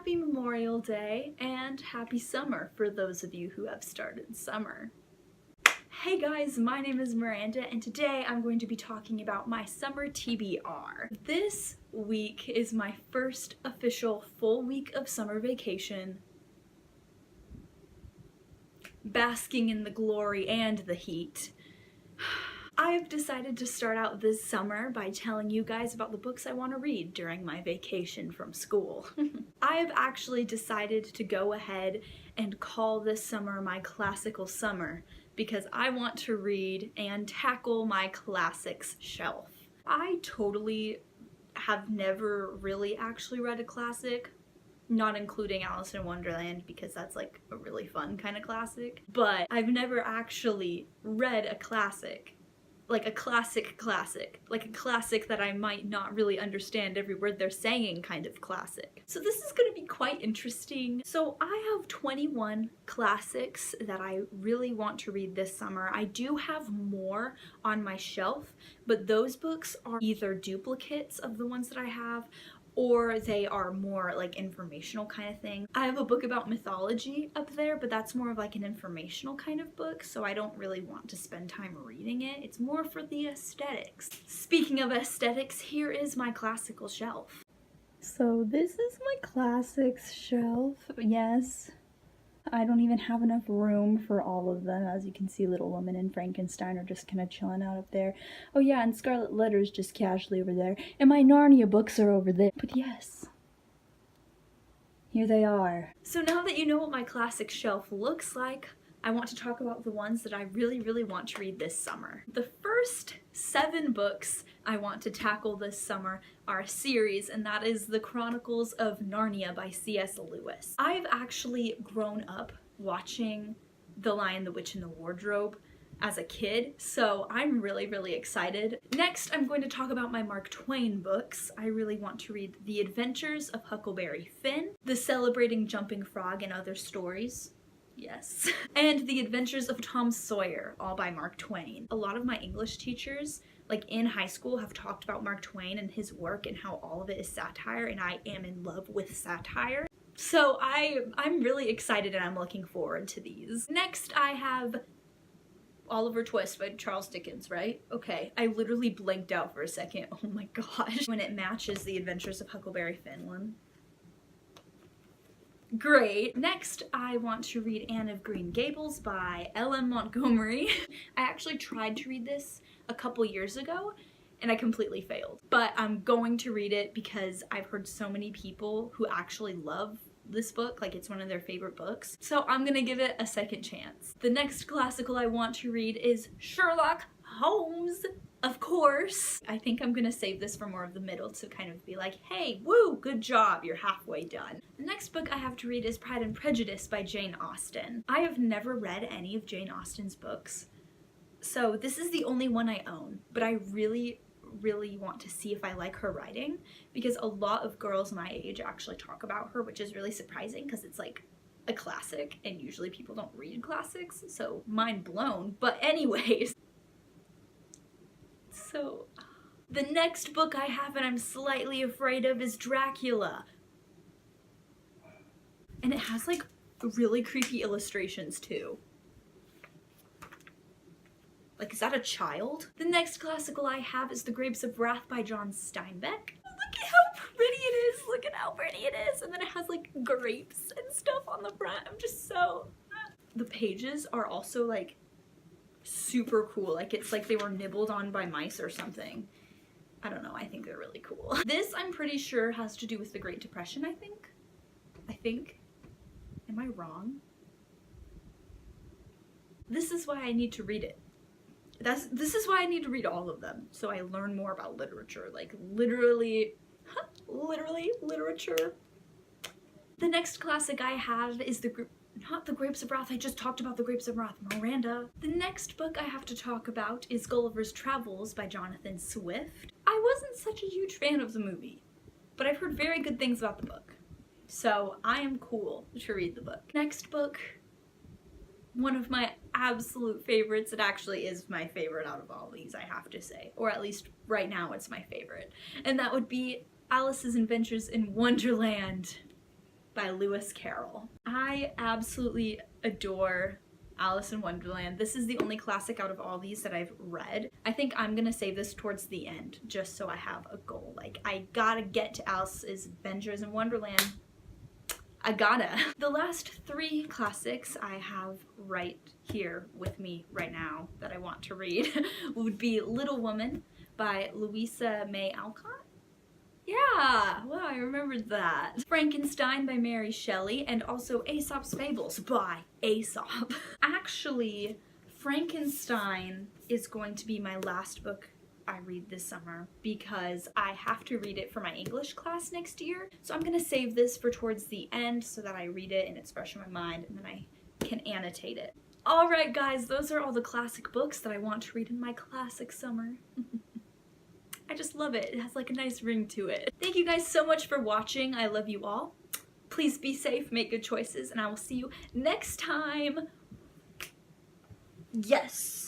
Happy Memorial Day and happy summer for those of you who have started summer. Hey guys, my name is Miranda and today I'm going to be talking about my summer TBR. This week is my first official full week of summer vacation, basking in the glory and the heat. I have decided to start out this summer by telling you guys about the books I want to read during my vacation from school. I have actually decided to go ahead and call this summer my classical summer because I want to read and tackle my classics shelf. I totally have never really actually read a classic, not including Alice in Wonderland because that's like a really fun kind of classic, but I've never actually read a classic. Like a classic, like a classic that I might not really understand every word they're saying kind of classic. So this is going to be quite interesting. So I have 21 classics that I really want to read this summer. I do have more on my shelf, but those books are either duplicates of the ones that I have, or they are more like informational kind of thing. I have a book about mythology up there, but that's more of like an informational kind of book, so I don't really want to spend time reading it. It's more for the aesthetics. Speaking of aesthetics, here is my classical shelf. So this is my classics shelf. Yes, I don't even have enough room for all of them. As you can see, Little Women and Frankenstein are just kind of chilling out up there. Oh yeah, and Scarlet Letter's just casually over there. And my Narnia books are over there. But yes, here they are. So now that you know what my classic shelf looks like, I want to talk about the ones that I really want to read this summer. The first 7 books I want to tackle this summer are a series, and that is The Chronicles of Narnia by C.S. Lewis. I've actually grown up watching The Lion, the Witch, and the Wardrobe as a kid, so I'm really excited. Next, I'm going to talk about my Mark Twain books. I really want to read The Adventures of Huckleberry Finn, The Celebrating Jumping Frog and Other Stories. Yes. And The Adventures of Tom Sawyer, all by Mark Twain. A lot of my English teachers, like in high school, have talked about Mark Twain and his work and how all of it is satire, and I am in love with satire. So I'm really excited and I'm looking forward to these. Next I have Oliver Twist by Charles Dickens, right? Okay, I literally blanked out for a second. Oh my gosh. When it matches the Adventures of Huckleberry Finn one. Great. Next, I want to read Anne of Green Gables by L.M. Montgomery. I actually tried to read this a couple years ago and I completely failed. But I'm going to read it because I've heard so many people who actually love this book, like it's one of their favorite books. So I'm gonna give it a second chance. The next classical I want to read is Sherlock Holmes. Of course. I think I'm gonna save this for more of the middle to kind of be like, hey, woo, good job, you're halfway done. The next book I have to read is Pride and Prejudice by Jane Austen. I have never read any of Jane Austen's books, so this is the only one I own, but I really want to see if I like her writing because a lot of girls my age actually talk about her, which is really surprising because it's like a classic and usually people don't read classics, so mind blown. But anyways. So, the next book I have and I'm slightly afraid of is Dracula. And it has like really creepy illustrations too. Like, is that a child? The next classical I have is The Grapes of Wrath by John Steinbeck. Look at how pretty it is! Look at how pretty it is! And then it has like grapes and stuff on the front. I'm just so... The pages are also like super cool. Like it's like they were nibbled on by mice or something. I don't know, I think they're really cool. This I'm pretty sure has to do with the Great Depression, I think. Am I wrong? This is why I need to read it. This is why I need to read all of them, so I learn more about literature, like literally literature. The next classic I have is not The Grapes of Wrath, I just talked about The Grapes of Wrath, Miranda. The next book I have to talk about is Gulliver's Travels by Jonathan Swift. I wasn't such a huge fan of the movie, but I've heard very good things about the book, so I am cool to read the book. Next book, one of my absolute favorites. It actually is my favorite out of all these, I have to say, or at least right now it's my favorite, and that would be Alice's Adventures in Wonderland. by Lewis Carroll. I absolutely adore Alice in Wonderland. This is the only classic out of all these that I've read. I think I'm gonna save this towards the end just so I have a goal. Like, I gotta get to Alice's Adventures in Wonderland. I gotta. The last 3 classics I have right here with me right now that I want to read would be Little Woman by Louisa May Alcott. Yeah, wow, I remembered that. Frankenstein by Mary Shelley, and also Aesop's Fables by Aesop. Actually, Frankenstein is going to be my last book I read this summer because I have to read it for my English class next year. So I'm gonna save this for towards the end so that I read it and it's fresh in my mind and then I can annotate it. Alright guys, those are all the classic books that I want to read in my classic summer. I just love it. It has like a nice ring to it. Thank you guys so much for watching. I love you all. Please be safe, make good choices, and I will see you next time. Yes.